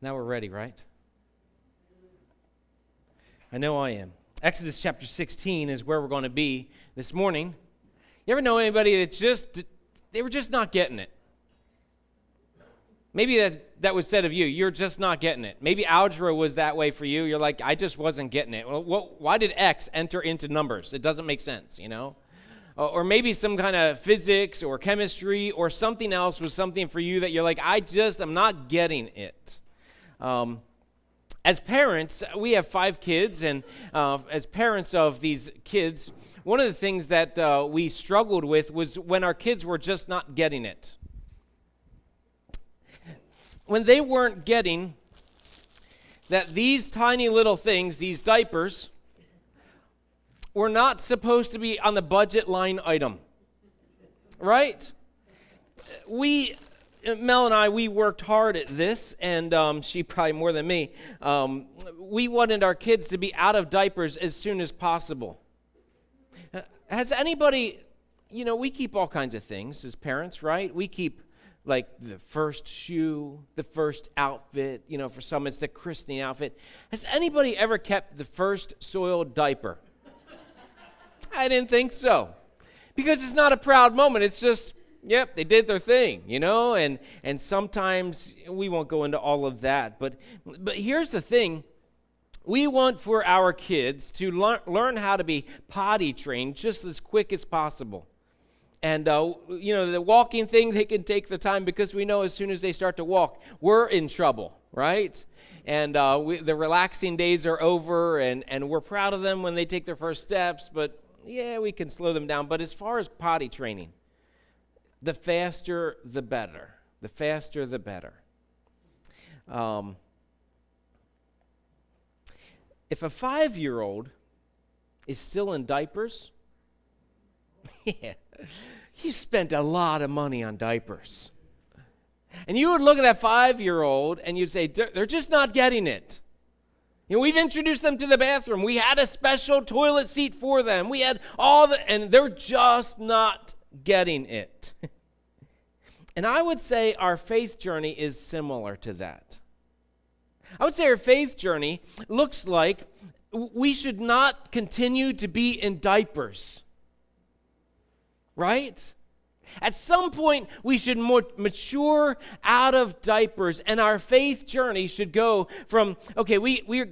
Now we're ready, right? I know I am. Exodus chapter 16 is where we're going to be this morning. You ever know anybody they were just not getting it? Maybe that was said of you. You're just not getting it. Maybe algebra was that way for you. You're like, I just wasn't getting it. Well, why did X enter into numbers? It doesn't make sense, you know? Or maybe some kind of physics or chemistry or something else was something for you that you're like, I'm not getting it. As parents, we have 5 kids, and as parents of these kids, one of the things that we struggled with was when our kids were just not getting it. When they weren't getting that these tiny little things, these diapers, were not supposed to be on the budget line item, right? Mel and I, we worked hard at this, and she probably more than me. We wanted our kids to be out of diapers as soon as possible. Has anybody, we keep all kinds of things as parents, right? We keep like the first shoe, the first outfit, for some it's the christening outfit. Has anybody ever kept the first soiled diaper? I didn't think so. Because it's not a proud moment. It's just, yep, they did their thing, and sometimes we won't go into all of that. But here's the thing. We want for our kids to learn how to be potty trained just as quick as possible. And, the walking thing, they can take the time because we know as soon as they start to walk, we're in trouble, right? And the relaxing days are over, and we're proud of them when they take their first steps, but yeah, we can slow them down. But as far as potty training, the faster, the better. The faster, the better. If a 5-year-old is still in diapers, yeah, you spent a lot of money on diapers. And you would look at that 5-year-old and you'd say, they're just not getting it. We've introduced them to the bathroom. We had a special toilet seat for them. We had and they're just not getting it. And I would say our faith journey is similar to that. I would say our faith journey looks like we should not continue to be in diapers. Right? At some point, we should mature out of diapers, and our faith journey should go from, okay, we're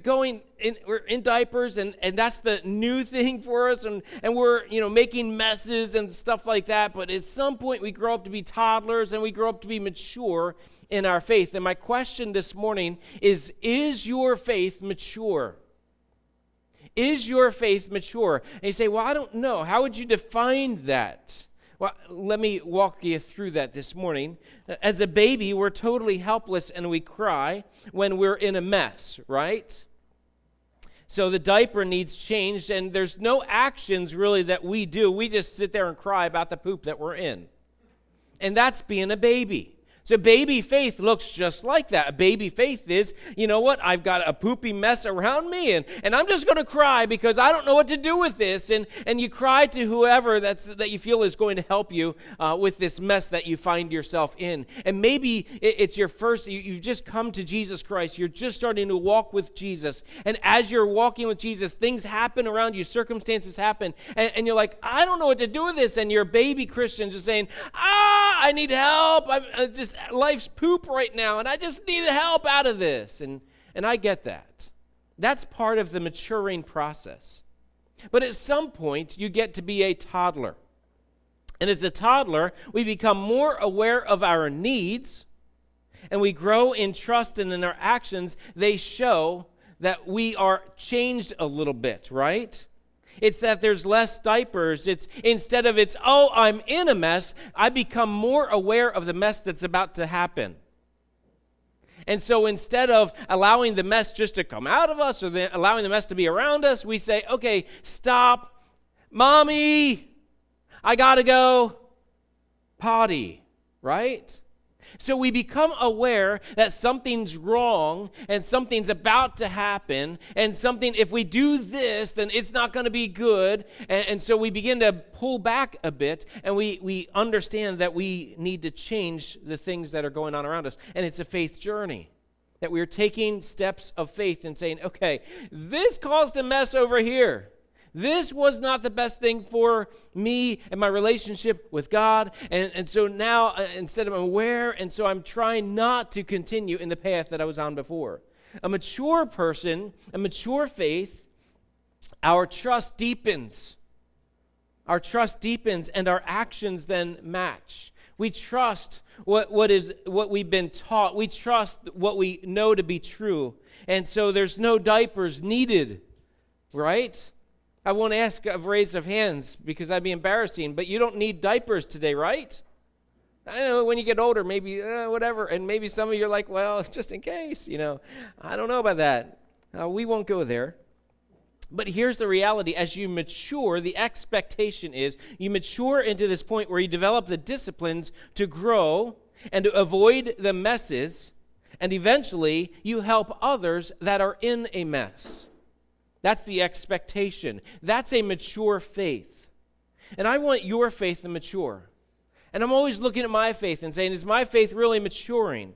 in diapers, and that's the new thing for us, and we're, making messes and stuff like that, but at some point, we grow up to be toddlers, and we grow up to be mature in our faith. And my question this morning is your faith mature? Is your faith mature? And you say, well, I don't know. How would you define that? Well, let me walk you through that this morning. As a baby, we're totally helpless and we cry when we're in a mess, right? So the diaper needs changed, and there's no actions really that we do. We just sit there and cry about the poop that we're in. And that's being a baby. So baby faith looks just like that. A baby faith is, I've got a poopy mess around me, and I'm just going to cry because I don't know what to do with this. And you cry to whoever that you feel is going to help you with this mess that you find yourself in. And maybe it's your first, you've just come to Jesus Christ. You're just starting to walk with Jesus. And as you're walking with Jesus, things happen around you, circumstances happen. And you're like, I don't know what to do with this. And you're a baby Christian just saying, I need help. I'm just life's poop right now, and I just need help out of this. And I get that. That's part of the maturing process. But at some point, you get to be a toddler. And as a toddler, we become more aware of our needs, and we grow in trust, and in our actions, they show that we are changed a little bit, right? It's that there's less diapers. It's I'm in a mess, I become more aware of the mess that's about to happen. And so instead of allowing the mess just to come out of us or allowing the mess to be around us, we say, okay, stop. Mommy, I gotta go potty, right? So we become aware that something's wrong and something's about to happen, and if we do this, then it's not going to be good. And so we begin to pull back a bit, and we understand that we need to change the things that are going on around us. And it's a faith journey. That we are taking steps of faith and saying, okay, this caused a mess over here. This was not the best thing for me and my relationship with God. And so now, instead I'm aware, and so I'm trying not to continue in the path that I was on before. A mature person, a mature faith, our trust deepens. Our trust deepens and our actions then match. We trust what we've been taught. We trust what we know to be true. And so there's no diapers needed, right? I won't ask a raise of hands because that'd be embarrassing, but you don't need diapers today, right? I don't know, when you get older, maybe whatever, and maybe some of you are like, well, just in case, I don't know about that. We won't go there. But here's the reality. As you mature, the expectation is you mature into this point where you develop the disciplines to grow and to avoid the messes, and eventually you help others that are in a mess. That's the expectation. That's a mature faith. And I want your faith to mature. And I'm always looking at my faith and saying, is my faith really maturing?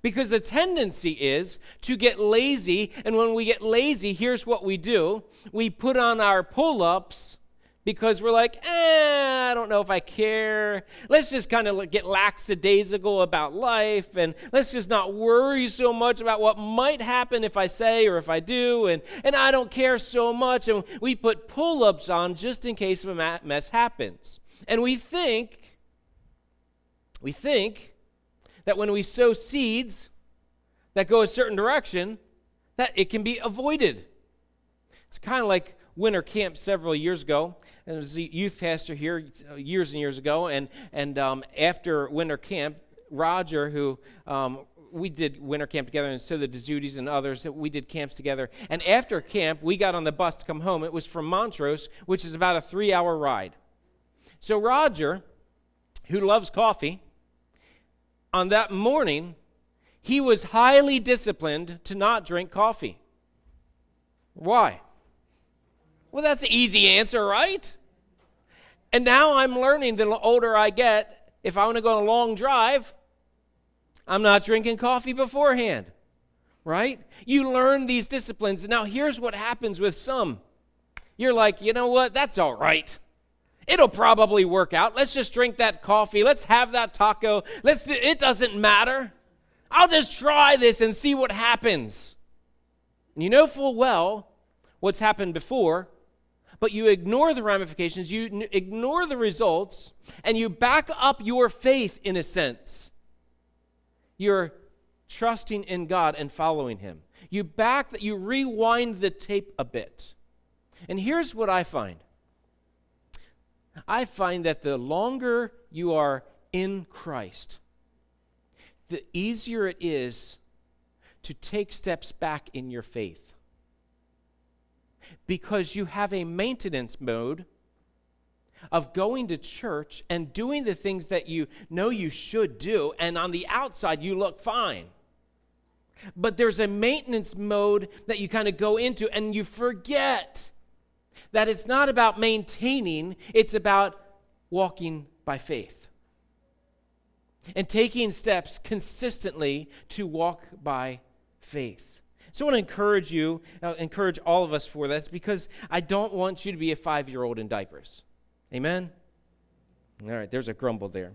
Because the tendency is to get lazy, and when we get lazy, here's what we do. We put on our pull-ups because we're like, I don't know if I care. Let's just kind of get lackadaisical about life, and let's just not worry so much about what might happen if I say or if I do, and I don't care so much, and we put pull-ups on just in case a mess happens. And we think that when we sow seeds that go a certain direction, that it can be avoided. It's kind of like winter camp several years ago. And there was a youth pastor here years and years ago, and after winter camp, Roger, who we did winter camp together, and so did the Zudis and others, we did camps together. And after camp, we got on the bus to come home. It was from Montrose, which is about a 3-hour ride. So Roger, who loves coffee, on that morning, he was highly disciplined to not drink coffee. Why? Well, that's an easy answer, right? And now I'm learning the older I get, if I want to go on a long drive, I'm not drinking coffee beforehand, right? You learn these disciplines. And now here's what happens with some. You're like, you know what? That's all right. It'll probably work out. Let's just drink that coffee. Let's have that taco. It doesn't matter. I'll just try this and see what happens. And you know full well what's happened before, but you ignore the ramifications, you ignore the results, and you back up your faith in a sense. You're trusting in God and following Him. You rewind the tape a bit. And here's what I find. I find that the longer you are in Christ, the easier it is to take steps back in your faith. Because you have a maintenance mode of going to church and doing the things that you know you should do, and on the outside you look fine. But there's a maintenance mode that you kind of go into, and you forget that it's not about maintaining, it's about walking by faith and taking steps consistently to walk by faith. So I want to encourage all of us for this, because I don't want you to be a 5-year-old in diapers. Amen? All right, there's a grumble there.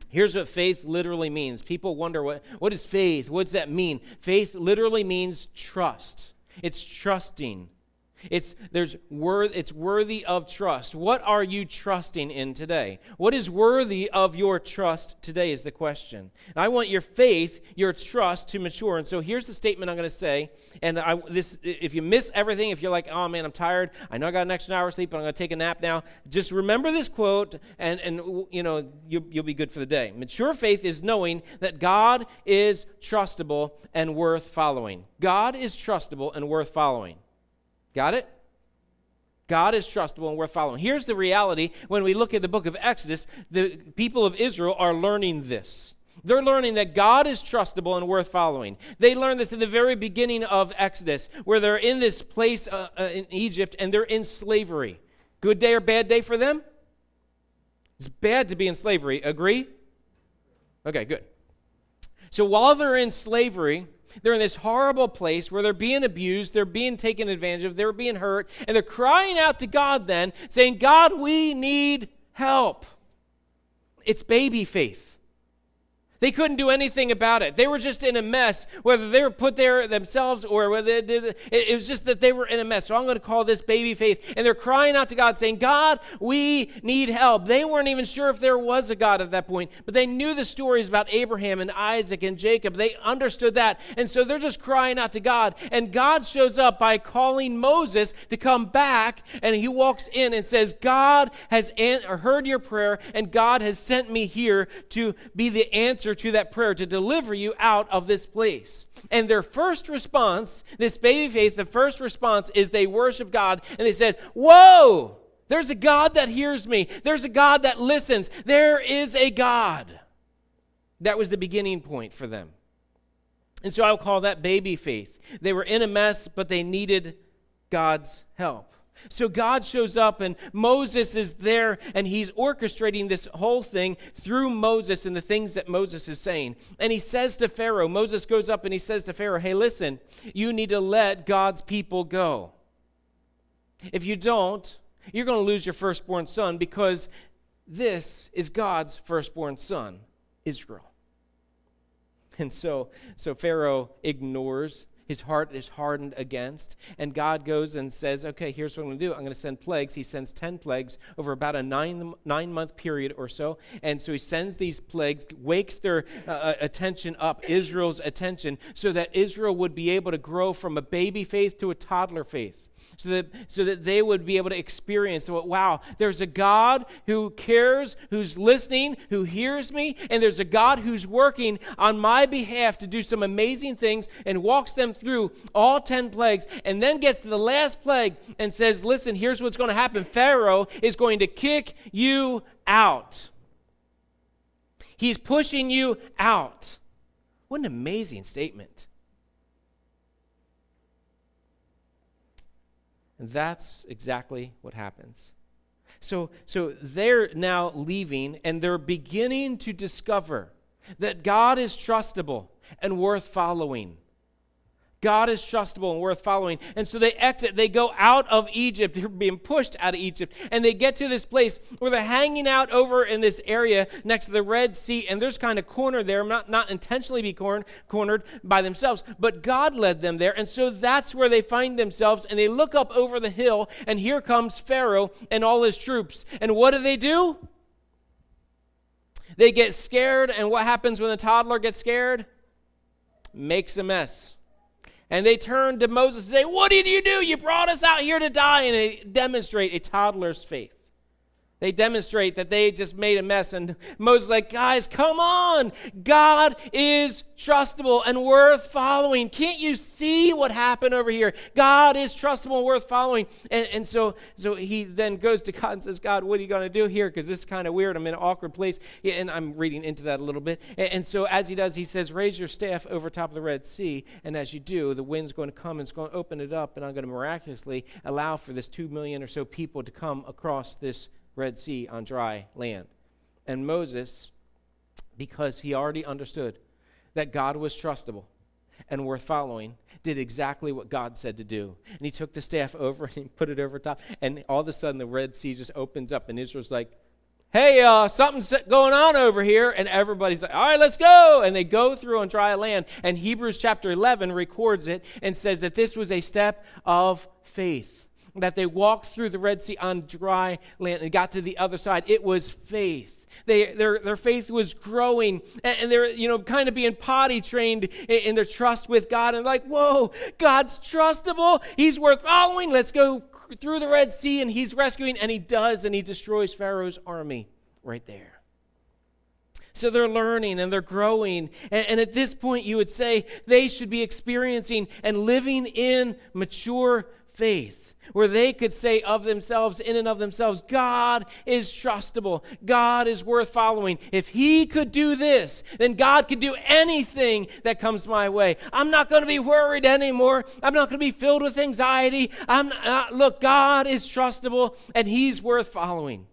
Here's what faith literally means. People wonder, what is faith? What does that mean? Faith literally means trust. It's trusting. It's worthy of trust. What are you trusting in today? What is worthy of your trust today is the question. And I want your faith, your trust to mature. And so here's the statement I'm going to say. And if you miss everything, if you're like, oh man, I'm tired, I know I got an extra hour of sleep, but I'm going to take a nap now, just remember this quote, and you'll be good for the day. Mature faith is knowing that God is trustable and worth following. God is trustable and worth following. Got it? God is trustable and worth following. Here's the reality. When we look at the book of Exodus, the people of Israel are learning this. They're learning that God is trustable and worth following. They learned this in the very beginning of Exodus, where they're in this place in Egypt, and they're in slavery. Good day or bad day for them? It's bad to be in slavery. Agree? Okay, good. So while they're in slavery, they're in this horrible place where they're being abused, they're being taken advantage of, they're being hurt, and they're crying out to God then, saying, God, we need help. It's baby faith. They couldn't do anything about it. They were just in a mess, whether they were put there themselves or whether they did it was just that they were in a mess. So I'm going to call this baby faith. And they're crying out to God saying, God, we need help. They weren't even sure if there was a God at that point, but they knew the stories about Abraham and Isaac and Jacob. They understood that. And so they're just crying out to God. And God shows up by calling Moses to come back, and he walks in and says, God has heard your prayer, and God has sent me here to be the answer to that prayer, to deliver you out of this place. And their first response, this baby faith, the first response is they worship God, and they said, whoa, there's a God that hears me. There's a God that listens. There is a God. That was the beginning point for them. And so I'll call that baby faith. They were in a mess, but they needed God's help. So God shows up, and Moses is there, and he's orchestrating this whole thing through Moses and the things that Moses is saying. And he says to Pharaoh, Moses goes up and he says to Pharaoh, hey, listen, you need to let God's people go. If you don't, you're going to lose your firstborn son, because this is God's firstborn son, Israel. And so Pharaoh ignores. His heart is hardened against, and God goes and says, okay, here's what I'm going to do. I'm going to send plagues. He sends 10 plagues over about a nine-month period or so, and so he sends these plagues, wakes their attention up, Israel's attention, so that Israel would be able to grow from a baby faith to a toddler faith. So that they would be able to experience, wow, there's a God who cares, who's listening, who hears me, and there's a God who's working on my behalf to do some amazing things, and walks them through all 10 plagues, and then gets to the last plague and says, listen, here's what's going to happen. Pharaoh is going to kick you out. He's pushing you out. What an amazing statement. And that's exactly what happens. So they're now leaving, and they're beginning to discover that God is trustable and worth following. God is trustable and worth following. And so they exit. They go out of Egypt. They're being pushed out of Egypt. And they get to this place where they're hanging out over in this area next to the Red Sea. And there's kind of corner there, not intentionally be cornered by themselves, but God led them there. And so that's where they find themselves. And they look up over the hill, and here comes Pharaoh and all his troops. And what do? They get scared. And what happens when a toddler gets scared? Makes a mess. And they turn to Moses and say, what did you do? You brought us out here to die. And they demonstrate a toddler's faith. They demonstrate that they just made a mess. And Moses is like, guys, come on. God is trustable and worth following. Can't you see what happened over here? God is trustable and worth following. And so he then goes to God and says, God, what are you going to do here? Because this is kind of weird. I'm in an awkward place. Yeah, and I'm reading into that a little bit. And so as he does, he says, raise your staff over top of the Red Sea. And as you do, the wind's going to come and it's going to open it up. And I'm going to miraculously allow for this 2 million or so people to come across this Red Sea on dry land. And Moses, because he already understood that God was trustable and worth following, did exactly what God said to do. And he took the staff over and he put it over top, and all of a sudden the Red Sea just opens up, and Israel's like, hey, something's going on over here. And everybody's like, all right, let's go. And they go through on dry land. And Hebrews chapter 11 records it and says that this was a step of faith, that they walked through the Red Sea on dry land and got to the other side. It was faith. Their faith was growing, and they're kind of being potty trained in their trust with God. And like, whoa, God's trustable. He's worth following. Let's go through the Red Sea, and he's rescuing, and he does, and he destroys Pharaoh's army right there. So they're learning and they're growing. And at this point, you would say they should be experiencing and living in mature faith, where they could say of themselves, in and of themselves, God is trustable. God is worth following. If he could do this, then God could do anything that comes my way. I'm not going to be worried anymore. I'm not going to be filled with anxiety. Look, God is trustable and he's worth following.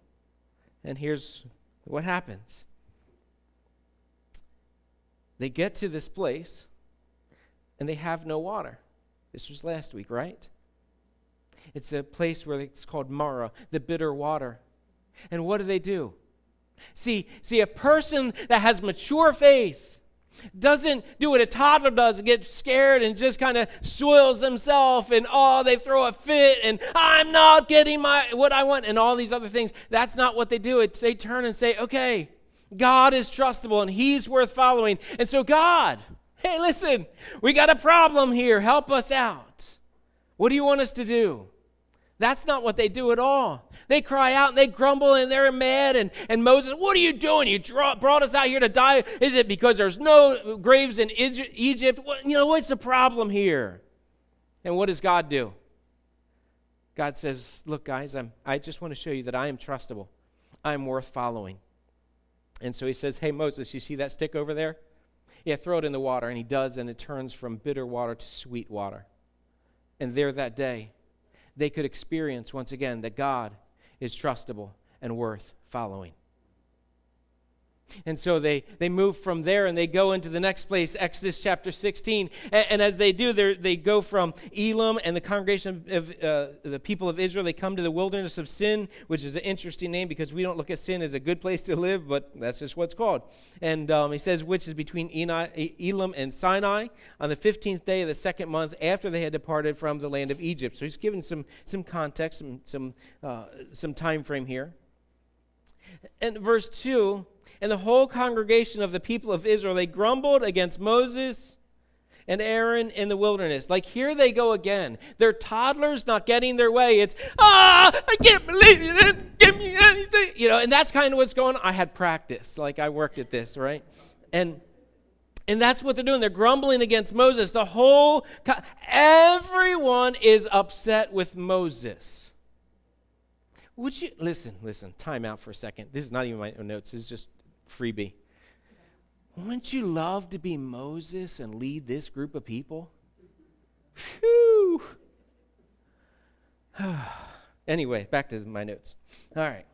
And here's what happens. they get to this place, and they have no water. This was last week, right? It's a place where it's called Mara, the bitter water. And what do? See, a person that has mature faith doesn't do what a toddler does and get scared and just kind of soils himself and, they throw a fit and I'm not getting what I want and all these other things. That's not what they do. They turn and say, okay, God is trustable and he's worth following. And so God, hey, listen, we got a problem here. Help us out. What do you want us to do? That's not what they do at all. They cry out and they grumble and they're mad. And Moses, what are you doing? You brought us out here to die. Is it because there's no graves in Egypt? What's the problem here? And what does God do? God says, look, guys, I just want to show you that I am trustable. I'm worth following. And so he says, hey, Moses, you see that stick over there? Yeah, throw it in the water. And he does, and it turns from bitter water to sweet water. And there that day, they could experience once again that God is trustable and worth following. And so they move from there and they go into the next place, Exodus chapter 16. And as they do, they go from Elam and the congregation of the people of Israel. They come to the wilderness of Sin, which is an interesting name because we don't look at Sin as a good place to live, but that's just what it's called. And he says, which is between Elam and Sinai on the 15th day of the second month after they had departed from the land of Egypt. So he's given some context, some time frame here. And verse 2, and the whole congregation of the people of Israel, they grumbled against Moses and Aaron in the wilderness. Like here they go again. They're toddlers not getting their way. It's, I can't believe you didn't give me anything. And that's kind of what's going on. I had practice. Like I worked at this, right? And that's what they're doing. They're grumbling against Moses. Everyone is upset with Moses. Would you, listen, time out for a second. This is not even my notes. This is just freebie. Wouldn't you love to be Moses and lead this group of people? Phew. Anyway, back to my notes. All right.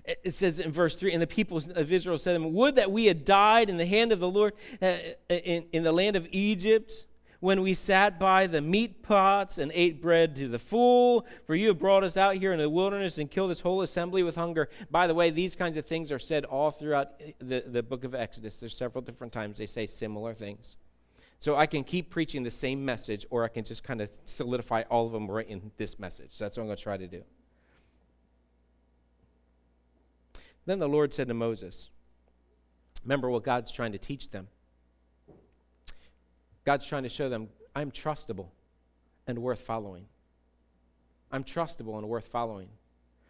It says in verse 3, and the people of Israel said to him, would that we had died in the hand of the Lord in the land of Egypt, when we sat by the meat pots and ate bread to the full, for you have brought us out here in the wilderness and killed this whole assembly with hunger. By the way, these kinds of things are said all throughout the book of Exodus. There's several different times they say similar things. So I can keep preaching the same message, or I can just kind of solidify all of them right in this message. So that's what I'm going to try to do. Then the Lord said to Moses, remember what God's trying to teach them. God's trying to show them, I'm trustable and worth following. I'm trustable and worth following.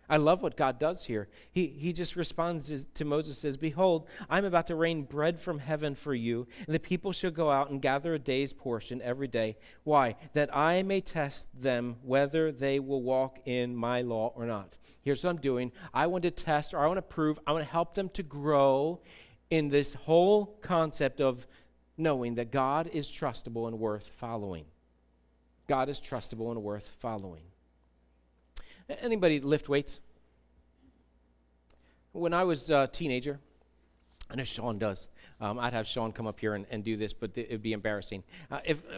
I love what God does here. He just responds to Moses, says, behold, I'm about to rain bread from heaven for you, and the people shall go out and gather a day's portion every day. Why? That I may test them whether they will walk in my law or not. Here's what I'm doing. I want to test, or I want to prove, I want to help them to grow in this whole concept of knowing that God is trustable and worth following. God is trustable and worth following. Anybody lift weights? When I was a teenager, I know Sean does. I'd have Sean come up here and do this, but it'd be embarrassing.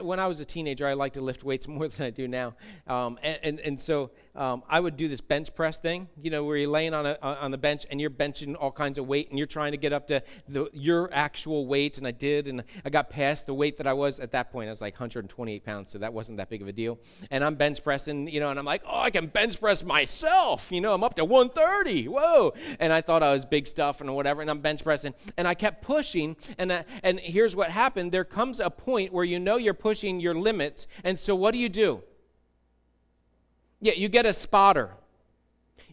When I was a teenager, I liked to lift weights more than I do now. So I would do this bench press thing, where you're laying on the bench and you're benching all kinds of weight and you're trying to get up to your actual weight. And I did, and I got past the weight that I was at that point. I was like 128 pounds, so that wasn't that big of a deal. And I'm bench pressing, and I'm like, I can bench press myself. I'm up to 130. Whoa! And I thought I was big stuff and whatever, and I'm bench pressing, and I kept pushing. And here's what happened. There comes a point where you're pushing your limits. And so what do? Yeah, you get a spotter.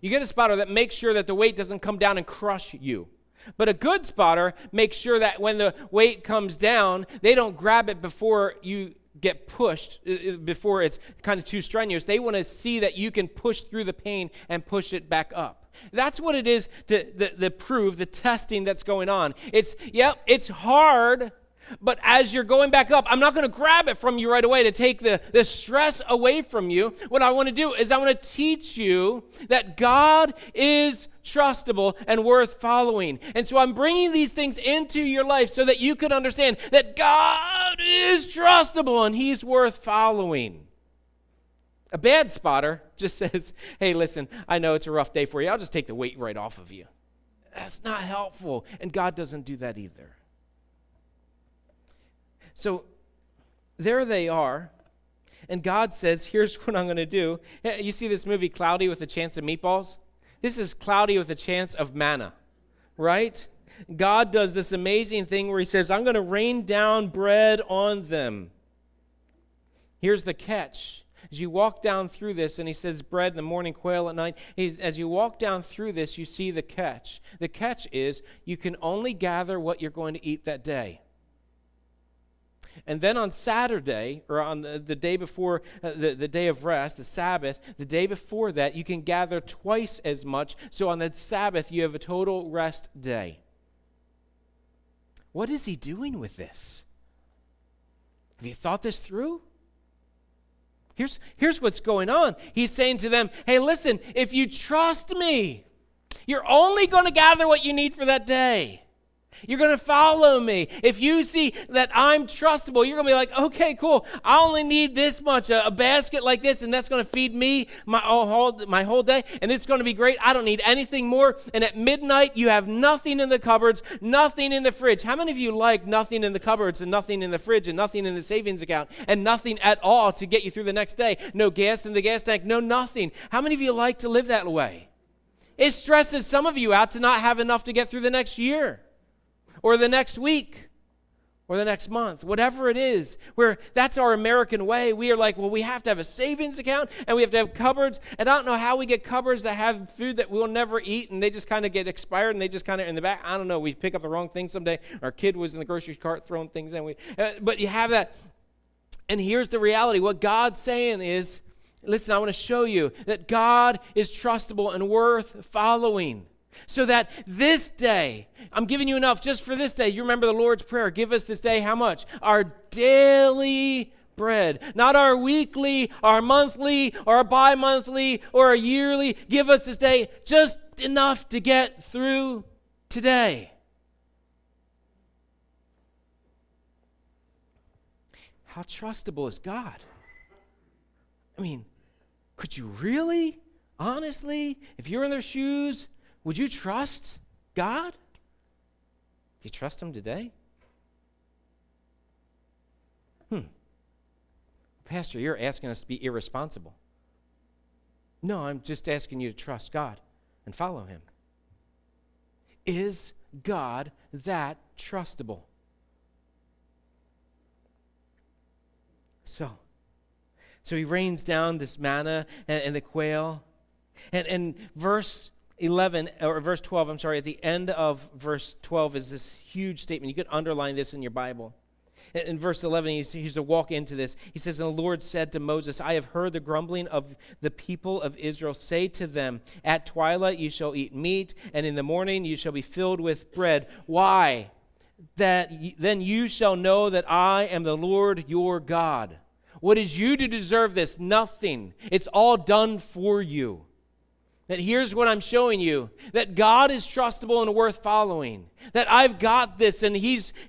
You get a spotter that makes sure that the weight doesn't come down and crush you. But a good spotter makes sure that when the weight comes down, they don't grab it before you get pushed, before it's kind of too strenuous. They want to see that you can push through the pain and push it back up. That's what it is to prove the testing that's going on. It's hard, But as you're going back up, I'm not going to grab it from you right away to take the stress away from you. What I want to do is I want to teach you that God is trustable and worth following. And so I'm bringing these things into your life so that you can understand that God is trustable and he's worth following. A bad spotter just says, hey, listen, I know it's a rough day for you. I'll just take the weight right off of you. That's not helpful. And God doesn't do that either. So there they are, and God says, here's what I'm going to do. You see this movie, Cloudy with a Chance of Meatballs? This is Cloudy with a Chance of Manna, right? God does this amazing thing where he says, I'm going to rain down bread on them. Here's the catch. As you walk down through this, and he says bread in the morning, quail at night, as you walk down through this, you see the catch. The catch is you can only gather what you're going to eat that day. And then on Saturday, or on the day before the day of rest, the Sabbath, the day before that, you can gather twice as much. So on the Sabbath, you have a total rest day. What is he doing with this? Have you thought this through? Here's what's going on. He's saying to them, hey, listen, if you trust me, you're only going to gather what you need for that day. You're going to follow me. If you see that I'm trustable, you're going to be like, okay, cool. I only need this much, a basket like this, and that's going to feed me my whole day, and it's going to be great. I don't need anything more. And at midnight, you have nothing in the cupboards, nothing in the fridge. How many of you like nothing in the cupboards and nothing in the fridge and nothing in the savings account and nothing at all to get you through the next day? No gas in the gas tank, no nothing. How many of you like to live that way? It stresses some of you out to not have enough to get through the next year, or the next week, or the next month, whatever it is, where that's our American way. We are like, well, we have to have a savings account, and we have to have cupboards, and I don't know how we get cupboards that have food that we'll never eat, and they just kind of get expired, and they just kind of in the back, I don't know, we pick up the wrong thing someday. Our kid was in the grocery cart throwing things in. But you have that, and here's the reality. What God's saying is, listen, I want to show you that God is trustable and worth following. So that this day, I'm giving you enough just for this day. You remember the Lord's Prayer. Give us this day how much? Our daily bread. Not our weekly, our monthly, or our bi-monthly, or our yearly. Give us this day just enough to get through today. How trustable is God? I mean, could you really, honestly, if you're in their shoes, would you trust God? Do you trust him today? Pastor, you're asking us to be irresponsible. No, I'm just asking you to trust God and follow him. Is God that trustable? So he rains down this manna and the quail. And verse 11, or verse 12, I'm sorry, at the end of verse 12 is this huge statement. You could underline this in your Bible. In verse 11, he's to walk into this. He says, and the Lord said to Moses, I have heard the grumbling of the people of Israel. Say to them, at twilight you shall eat meat, and in the morning you shall be filled with bread. Why? Then you shall know that I am the Lord your God. What is you to deserve this? Nothing. It's all done for you. That here's what I'm showing you, that God is trustable and worth following. That I've got this, and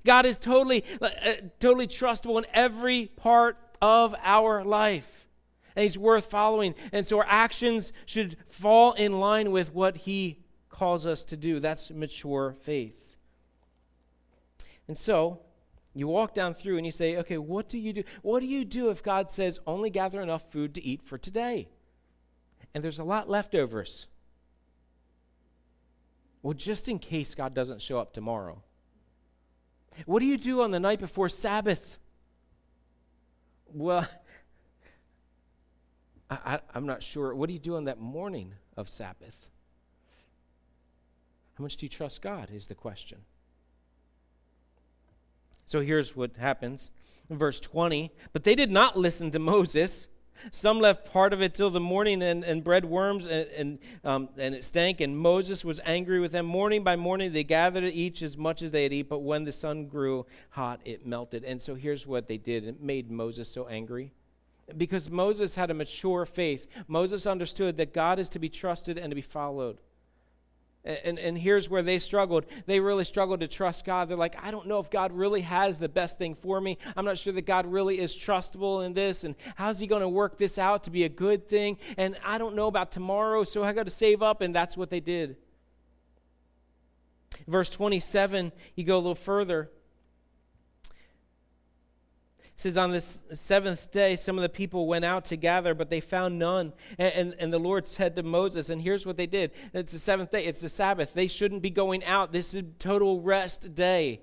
God is totally trustable in every part of our life. And he's worth following. And so our actions should fall in line with what he calls us to do. That's mature faith. And so you walk down through and you say, okay, what do you do? What do you do if God says only gather enough food to eat for today? And there's a lot leftovers. Well, just in case God doesn't show up tomorrow. What do you do on the night before Sabbath? Well, I'm not sure. What do you do on that morning of Sabbath? How much do you trust God is the question. So here's what happens in verse 20. But they did not listen to Moses. Some left part of it till the morning and bred worms, and it stank, and Moses was angry with them. Morning by morning they gathered each as much as they had eaten, but when the sun grew hot, it melted. And so here's what they did. It made Moses so angry. Because Moses had a mature faith. Moses understood that God is to be trusted and to be followed. And here's where they struggled. They really struggled to trust God. They're like, I don't know if God really has the best thing for me. I'm not sure that God really is trustable in this. And how's he going to work this out to be a good thing? And I don't know about tomorrow, so I got to save up. And that's what they did. Verse 27, you go a little further. It says, on this seventh day, some of the people went out to gather, but they found none. And the Lord said to Moses, and here's what they did. It's the seventh day. It's the Sabbath. They shouldn't be going out. This is total rest day.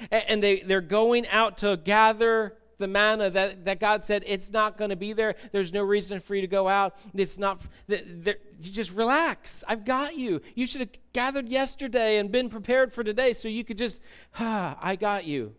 And they're going out to gather the manna that God said, it's not going to be there. There's no reason for you to go out. It's not, you just relax. I've got you. You should have gathered yesterday and been prepared for today so you could just, I got you.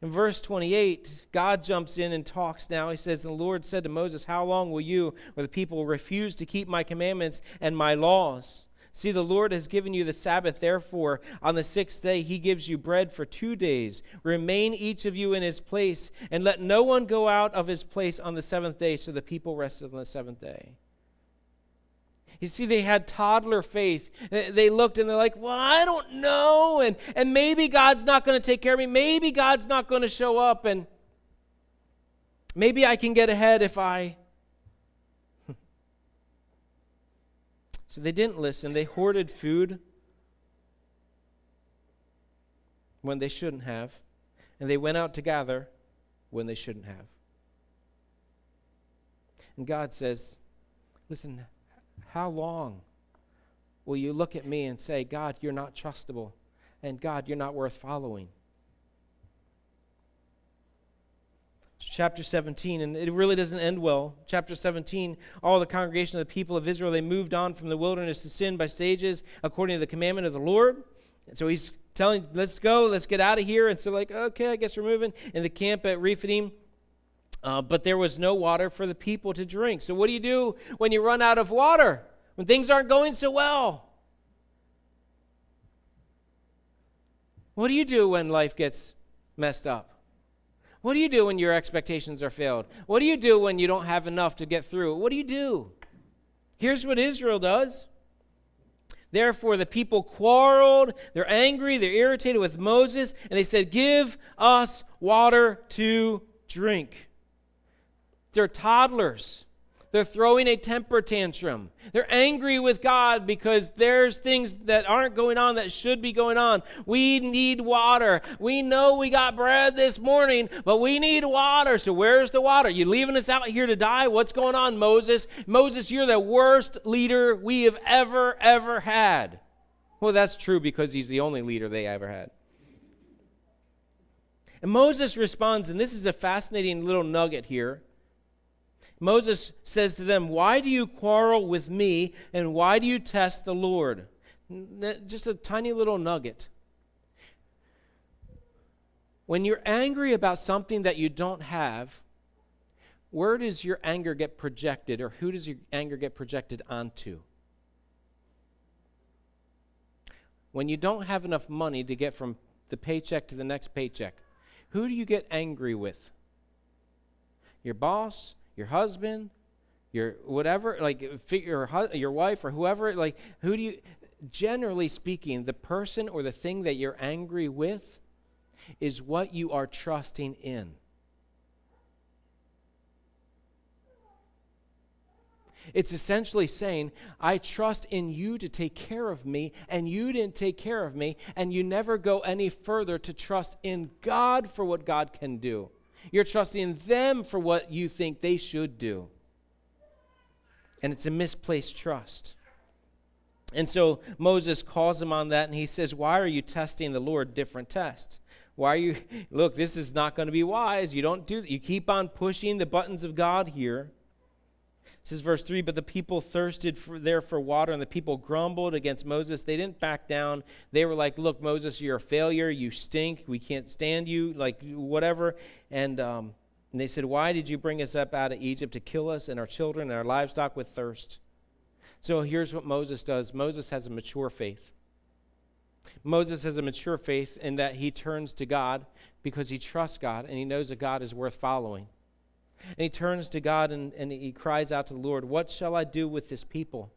In verse 28, God jumps in and talks now. He says, the Lord said to Moses, how long will you or the people refuse to keep my commandments and my laws? See, the Lord has given you the Sabbath. Therefore, on the sixth day, he gives you bread for 2 days. Remain each of you in his place, and let no one go out of his place on the seventh day. So the people rested on the seventh day. You see, they had toddler faith. They looked and they're like, well, I don't know. And maybe God's not going to take care of me. Maybe God's not going to show up. And maybe I can get ahead if I... So they didn't listen. They hoarded food when they shouldn't have. And they went out to gather when they shouldn't have. And God says, listen, how long will you look at me and say, God, you're not trustable, and God, you're not worth following? Chapter 17, and it really doesn't end well. Chapter 17, all the congregation of the people of Israel, they moved on from the wilderness to sin by stages according to the commandment of the Lord. And so he's telling, let's go, let's get out of here. And so like, okay, I guess we're moving. In the camp at Rephidim, but there was no water for the people to drink. So what do you do when you run out of water? When things aren't going so well? What do you do when life gets messed up? What do you do when your expectations are failed? What do you do when you don't have enough to get through? What do you do? Here's what Israel does. Therefore, the people quarreled. They're angry. They're irritated with Moses. And they said, give us water to drink. They're toddlers. They're throwing a temper tantrum. They're angry with God because there's things that aren't going on that should be going on. We need water. We know we got bread this morning, but we need water. So where's the water? You leaving us out here to die? What's going on, Moses? Moses, you're the worst leader we have ever had. Well, that's true because he's the only leader they ever had. And Moses responds, and this is a fascinating little nugget here. Moses says to them, why do you quarrel with me, and why do you test the Lord? Just a tiny little nugget. When you're angry about something that you don't have, where does your anger get projected, or who does your anger get projected onto? When you don't have enough money to get from the paycheck to the next paycheck, who do you get angry with? Your boss? Your husband, your whatever, like your wife or whoever, like who do you, generally speaking, the person or the thing that you're angry with is what you are trusting in. It's essentially saying, I trust in you to take care of me, and you didn't take care of me, and you never go any further to trust in God for what God can do. You're trusting them for what you think they should do. And it's a misplaced trust. And so Moses calls him on that, and he says, why are you testing the Lord? Different test. Why are you, look, this is not going to be wise. You don't do that. You keep on pushing the buttons of God here. It says verse 3, but the people thirsted for water, and the people grumbled against Moses. They didn't back down. They were like, look, Moses, you're a failure. You stink. We can't stand you, like whatever. And And they said, why did you bring us up out of Egypt to kill us and our children and our livestock with thirst? So here's what Moses does. Moses has a mature faith. Moses has a mature faith in that he turns to God because he trusts God and he knows that God is worth following. And he turns to God and he cries out to the Lord, what shall I do with this people?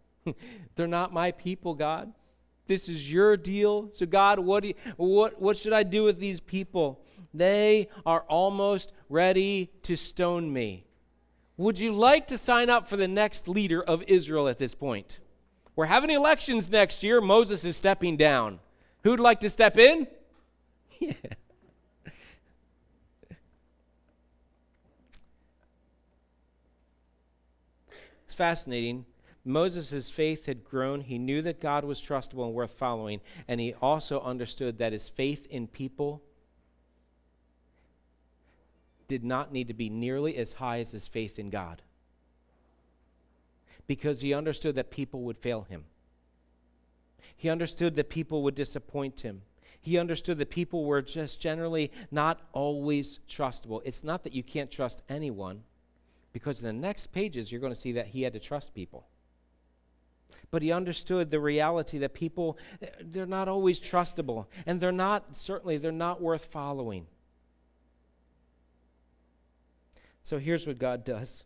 They're not my people, God. This is your deal. So God, what should I do with these people? They are almost ready to stone me. Would you like to sign up for the next leader of Israel at this point? We're having elections next year. Moses is stepping down. Who'd like to step in? Yeah. It's fascinating. Moses' faith had grown. He knew that God was trustable and worth following, and he also understood that his faith in people did not need to be nearly as high as his faith in God, because he understood that people would fail him. He understood that people would disappoint him. He understood that people were just generally not always trustable. It's not that you can't trust anyone, because in the next pages you're going to see that he had to trust people. But he understood the reality that people, they're not always trustable, and they're not worth following. So here's what God does.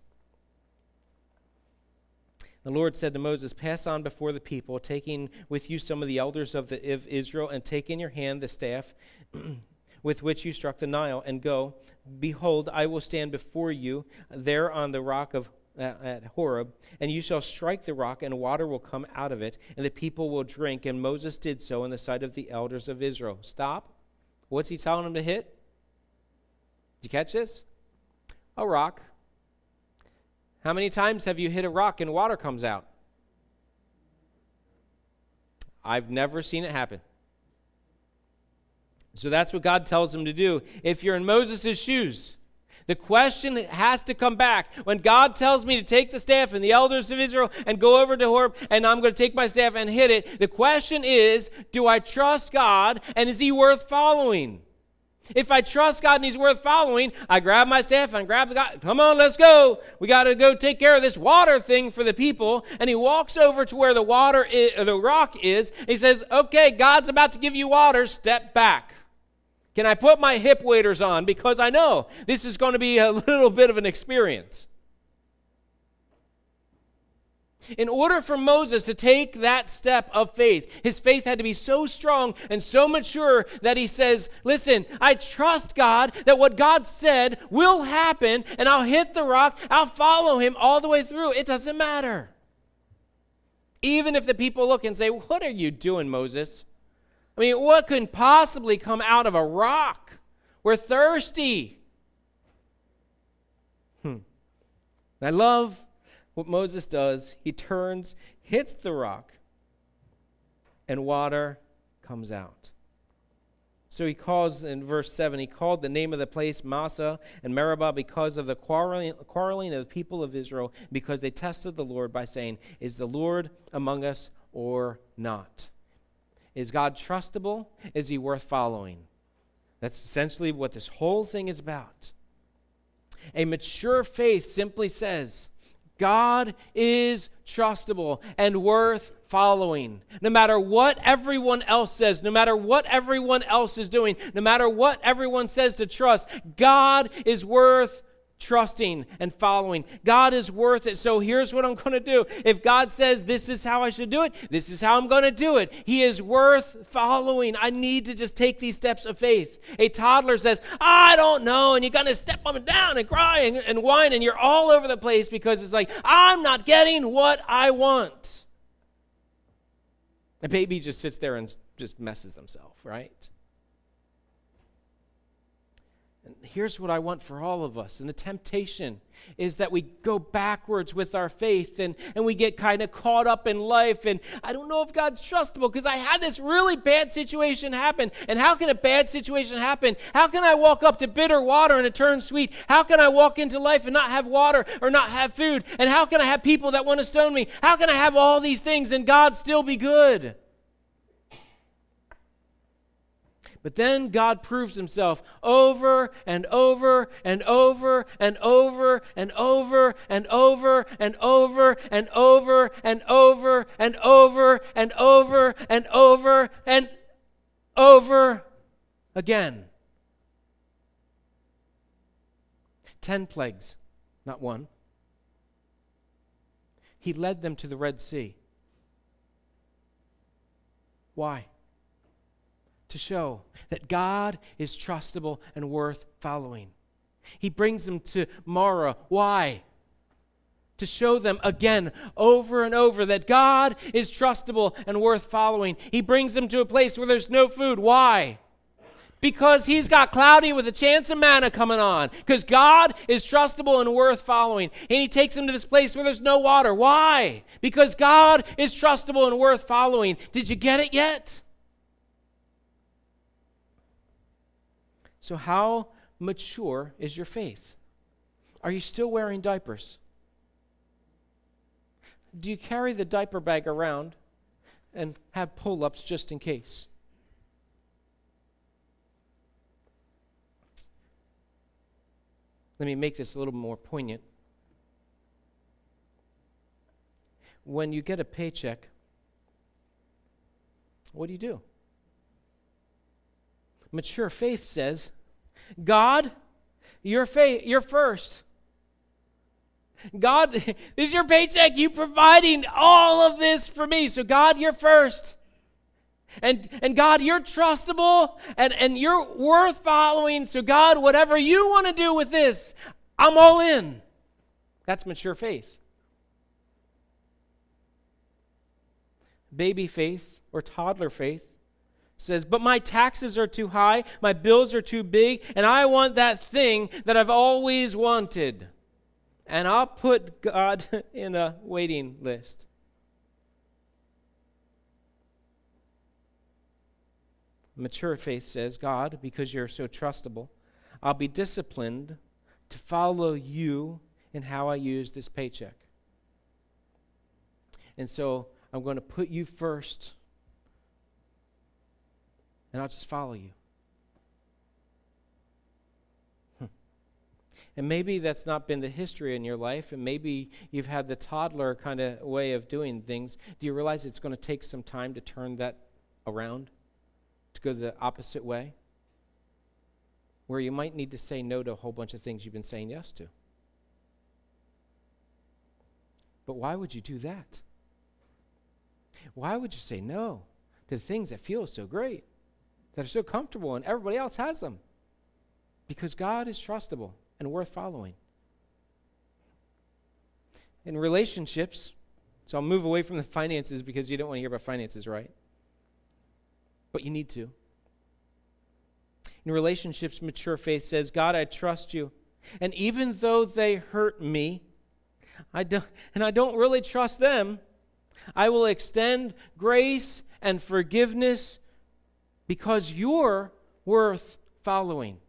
The Lord said to Moses, pass on before the people, taking with you some of the elders of Israel, and take in your hand the staff with which you struck the Nile, and go. Behold, I will stand before you there on the rock at Horeb, and you shall strike the rock, and water will come out of it, and the people will drink. And Moses did so in the sight of the elders of Israel. Stop. What's he telling them to hit? Did you catch this? A rock. How many times have you hit a rock and water comes out? I've never seen it happen. So that's what God tells him to do. If you're in Moses' shoes, the question has to come back. When God tells me to take the staff and the elders of Israel and go over to Horeb, and I'm going to take my staff and hit it, the question is, do I trust God, and is he worth following? If I trust God and he's worth following, I grab my staff and grab the guy. Come on, let's go. We got to go take care of this water thing for the people. And he walks over to where the rock is. He says, okay, God's about to give you water. Step back. Can I put my hip waders on? Because I know this is going to be a little bit of an experience. In order for Moses to take that step of faith, his faith had to be so strong and so mature that he says, listen, I trust God that what God said will happen, and I'll hit the rock, I'll follow him all the way through. It doesn't matter. Even if the people look and say, what are you doing, Moses? I mean, what can possibly come out of a rock? We're thirsty. I love what Moses does. He turns, hits the rock, and water comes out. So he calls, in verse 7, he called the name of the place Massah and Meribah because of the quarreling of the people of Israel, because they tested the Lord by saying, is the Lord among us or not? Is God trustable? Is he worth following? That's essentially what this whole thing is about. A mature faith simply says, God is trustable and worth following. No matter what everyone else says, no matter what everyone else is doing, no matter what everyone says to trust, God is worth trusting and following. God is worth it. So here's what I'm going to do. If God says this is how I should do it, this is how I'm going to do it. He is worth following. I need to just take these steps of faith. A toddler says, I don't know, and you're going to step up and down and cry and whine, and you're all over the place because it's like, I'm not getting what I want. A baby just sits there and just messes themselves, right? Here's what I want for all of us. And the temptation is that we go backwards with our faith and we get kind of caught up in life. And I don't know if God's trustable because I had this really bad situation happen. And how can a bad situation happen? How can I walk up to bitter water and it turns sweet? How can I walk into life and not have water or not have food? And how can I have people that want to stone me? How can I have all these things and God still be good? But then God proves himself over and over and over and over and over and over and over and over and over and over and over and over and over again. 10 plagues, not one. He led them to the Red Sea. Why? To show that God is trustable and worth following. He brings them to Mara. Why? To show them again, over and over, that God is trustable and worth following. He brings them to a place where there's no food. Why? Because he's got cloudy with a chance of manna coming on. Because God is trustable and worth following. And he takes them to this place where there's no water. Why? Because God is trustable and worth following. Did you get it yet? So how mature is your faith? Are you still wearing diapers? Do you carry the diaper bag around and have pull-ups just in case? Let me make this a little more poignant. When you get a paycheck, what do? Mature faith says, God, you're first. God, this is your paycheck. You providing all of this for me. So God, you're first. And God, you're trustable and you're worth following. So God, whatever you want to do with this, I'm all in. That's mature faith. Baby faith or toddler faith says, but my taxes are too high, my bills are too big, and I want that thing that I've always wanted. And I'll put God in a waiting list. Mature faith says, God, because you're so trustable, I'll be disciplined to follow you in how I use this paycheck. And so I'm going to put you first, and I'll just follow you. And maybe that's not been the history in your life, and maybe you've had the toddler kind of way of doing things. Do you realize it's going to take some time to turn that around, to go the opposite way? Where you might need to say no to a whole bunch of things you've been saying yes to. But why would you do that? Why would you say no to the things that feel so great, that are so comfortable, and everybody else has them? Because God is trustable and worth following. In relationships, so I'll move away from the finances because you don't want to hear about finances, right? But you need to. In relationships, mature faith says, God, I trust you. And even though they hurt me, I don't really trust them, I will extend grace and forgiveness because you're worth following.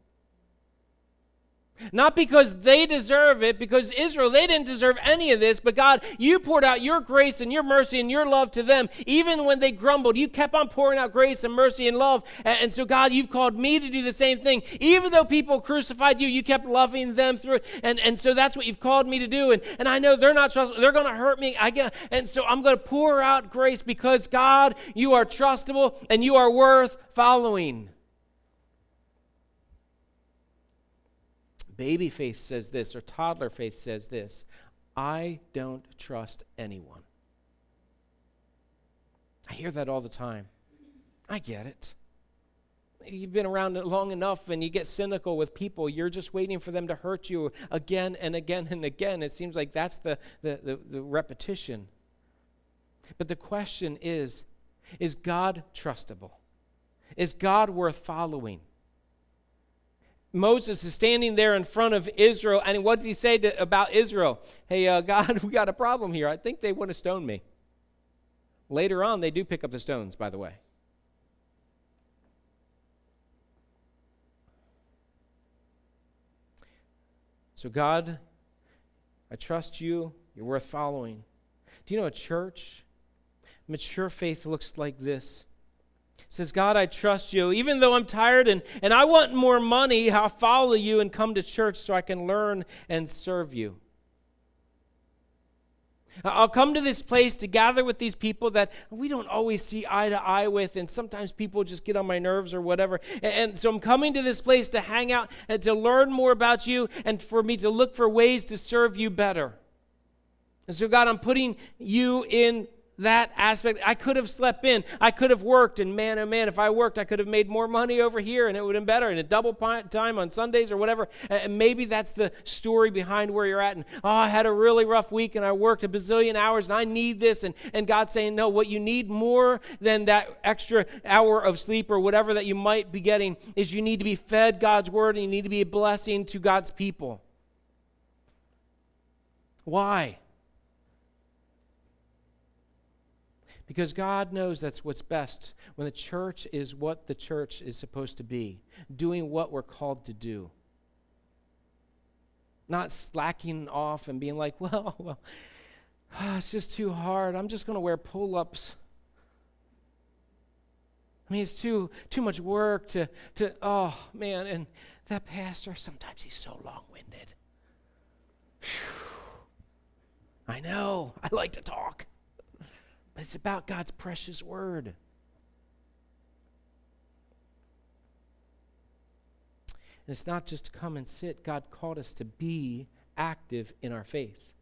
Not because they deserve it, because Israel, they didn't deserve any of this, but God, you poured out your grace and your mercy and your love to them. Even when they grumbled, you kept on pouring out grace and mercy and love. And so God, you've called me to do the same thing. Even though people crucified you, you kept loving them through it. And so that's what you've called me to do. And I know they're not trustable. They're going to hurt me. And so I'm going to pour out grace because God, you are trustable and you are worth following. Baby faith says this, or toddler faith says this, I don't trust anyone. I hear that all the time. I get it. You've been around it long enough and you get cynical with people. You're just waiting for them to hurt you again and again and again. It seems like that's the repetition. But the question is God trustable? Is God worth following? Moses is standing there in front of Israel, and what does he say about Israel? Hey, God, we got a problem here. I think they want to stone me. Later on, they do pick up the stones, by the way. So God, I trust you. You're worth following. Do you know a church? Mature faith looks like this. Says, God, I trust you. Even though I'm tired and I want more money, I'll follow you and come to church so I can learn and serve you. I'll come to this place to gather with these people that we don't always see eye to eye with, and sometimes people just get on my nerves or whatever. And so I'm coming to this place to hang out and to learn more about you and for me to look for ways to serve you better. And so, God, I'm putting you in that aspect. I could have slept in. I could have worked, and man, oh man, if I worked, I could have made more money over here, and it would have been better, and a double time on Sundays or whatever. And maybe that's the story behind where you're at. And, I had a really rough week, and I worked a bazillion hours, and I need this. And God's saying, no, what you need more than that extra hour of sleep or whatever that you might be getting is you need to be fed God's word, and you need to be a blessing to God's people. Why? Because God knows that's what's best when the church is what the church is supposed to be, doing what we're called to do. Not slacking off and being like, well, it's just too hard. I'm just going to wear pull-ups. I mean, it's too much work to oh, man, and that pastor, sometimes he's so long-winded. I know, I like to talk. But it's about God's precious word. And it's not just to come and sit. God called us to be active in our faith.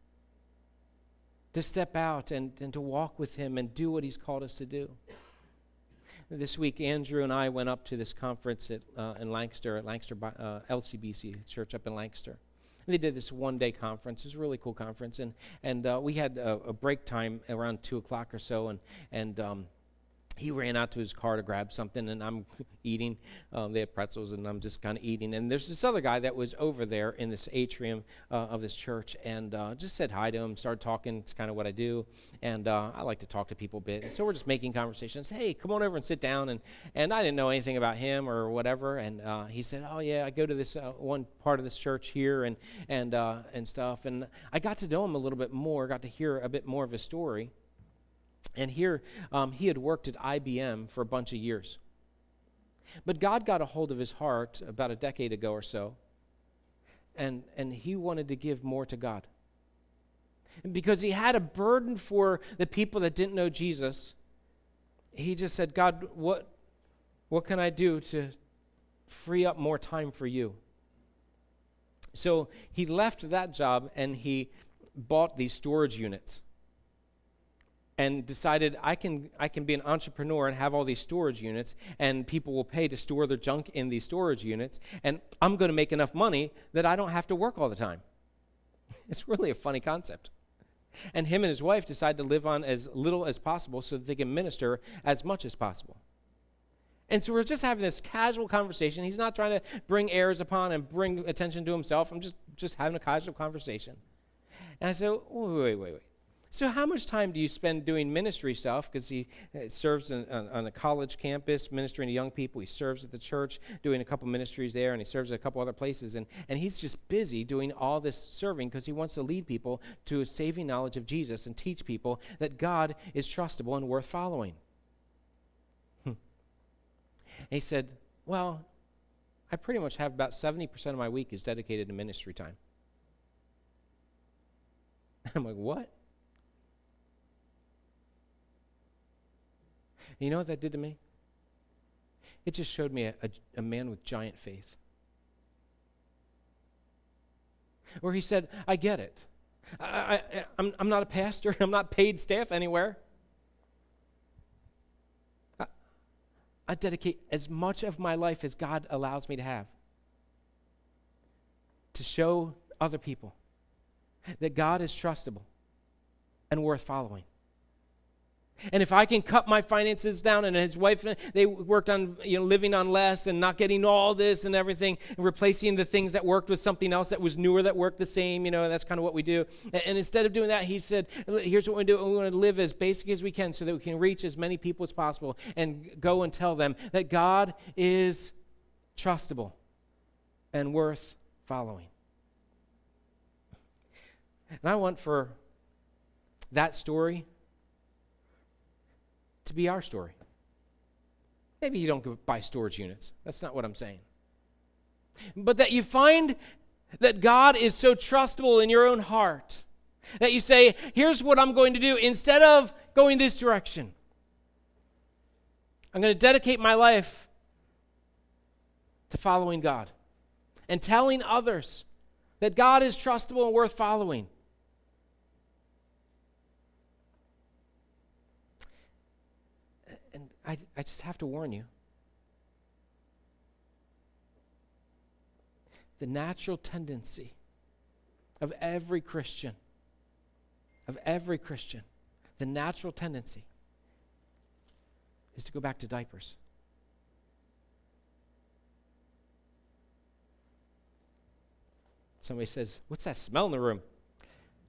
To step out and to walk with him and do what he's called us to do. This week, Andrew and I went up to this conference in Lancaster, LCBC church up in Lancaster. They did this one-day conference. It was a really cool conference, and we had a break time around 2 o'clock or so, and he ran out to his car to grab something, and I'm eating. They had pretzels, and I'm just kind of eating. And there's this other guy that was over there in this atrium of this church, and just said hi to him, started talking. It's kind of what I do, and I like to talk to people a bit. And so we're just making conversations. Hey, come on over and sit down. And I didn't know anything about him or whatever. And he said, oh, yeah, I go to this one part of this church here and stuff. And I got to know him a little bit more, got to hear a bit more of his story. And here, he had worked at IBM for a bunch of years. But God got a hold of his heart about a decade ago or so, and he wanted to give more to God. And because he had a burden for the people that didn't know Jesus, he just said, God, what can I do to free up more time for you? So he left that job, and he bought these storage units. And decided I can be an entrepreneur and have all these storage units, and people will pay to store their junk in these storage units, and I'm going to make enough money that I don't have to work all the time. It's really a funny concept. And him and his wife decided to live on as little as possible so that they can minister as much as possible. And so we're just having this casual conversation. He's not trying to bring airs upon and bring attention to himself. I'm just having a casual conversation. And I said, wait. So how much time do you spend doing ministry stuff? Because he serves on a college campus, ministering to young people. He serves at the church, doing a couple ministries there, and he serves at a couple other places. And he's just busy doing all this serving because he wants to lead people to a saving knowledge of Jesus and teach people that God is trustable and worth following. And he said, well, I pretty much have about 70% of my week is dedicated to ministry time. I'm like, what? You know what that did to me? It just showed me a man with giant faith. Where he said, I get it. I'm not a pastor. I'm not paid staff anywhere. I dedicate as much of my life as God allows me to have to show other people that God is trustable and worth following. And if I can cut my finances down, and his wife, they worked on living on less and not getting all this and everything, and replacing the things that worked with something else that was newer that worked the same, that's kind of what we do. And instead of doing that, he said, here's what we do. We want to live as basic as we can so that we can reach as many people as possible and go and tell them that God is trustable and worth following. And I want for that story to be our story. Maybe you don't go buy storage units. That's not what I'm saying. But that you find that God is so trustable in your own heart that you say, here's what I'm going to do. Instead of going this direction, I'm going to dedicate my life to following God and telling others that God is trustable and worth following. And I just have to warn you. The natural tendency of every Christian, the natural tendency is to go back to diapers. Somebody says, what's that smell in the room?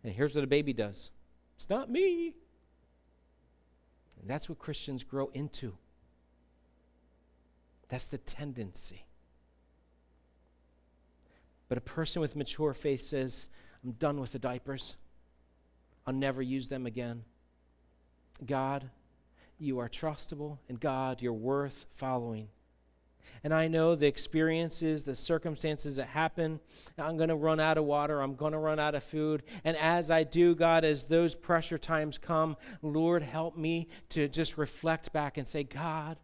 And here's what a baby does. It's not me. And that's what Christians grow into. That's the tendency. But a person with mature faith says, I'm done with the diapers. I'll never use them again. God, you are trustable, and God, you're worth following. And I know the experiences, the circumstances that happen, I'm going to run out of water, I'm going to run out of food. And as I do, God, as those pressure times come, Lord, help me to just reflect back and say, God,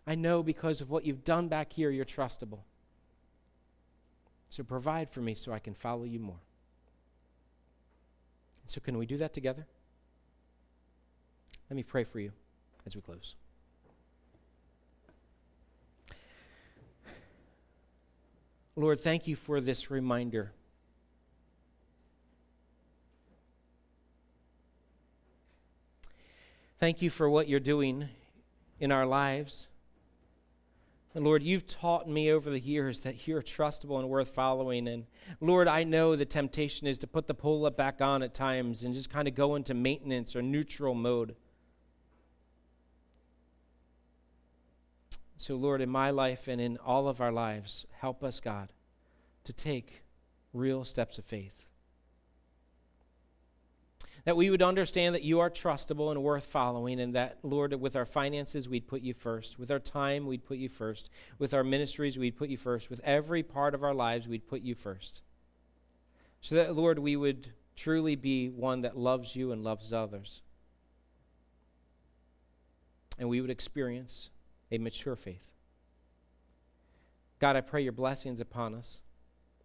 I know because of what you've done back here, you're trustable. So provide for me so I can follow you more. So can we do that together? Let me pray for you as we close. Lord, thank you for this reminder. Thank you for what you're doing in our lives. And Lord, you've taught me over the years that you're trustable and worth following. And Lord, I know the temptation is to put the pull-up back on at times and just kind of go into maintenance or neutral mode. So Lord, in my life and in all of our lives, help us, God, to take real steps of faith. That we would understand that you are trustable and worth following, and that, Lord, with our finances, we'd put you first. With our time, we'd put you first. With our ministries, we'd put you first. With every part of our lives, we'd put you first. So that, Lord, we would truly be one that loves you and loves others. And we would experience a mature faith. God, I pray your blessings upon us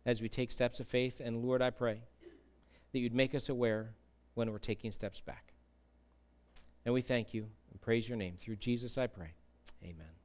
as we take steps of faith. And, Lord, I pray that you'd make us aware when we're taking steps back. And we thank you and praise your name. Through Jesus I pray. Amen.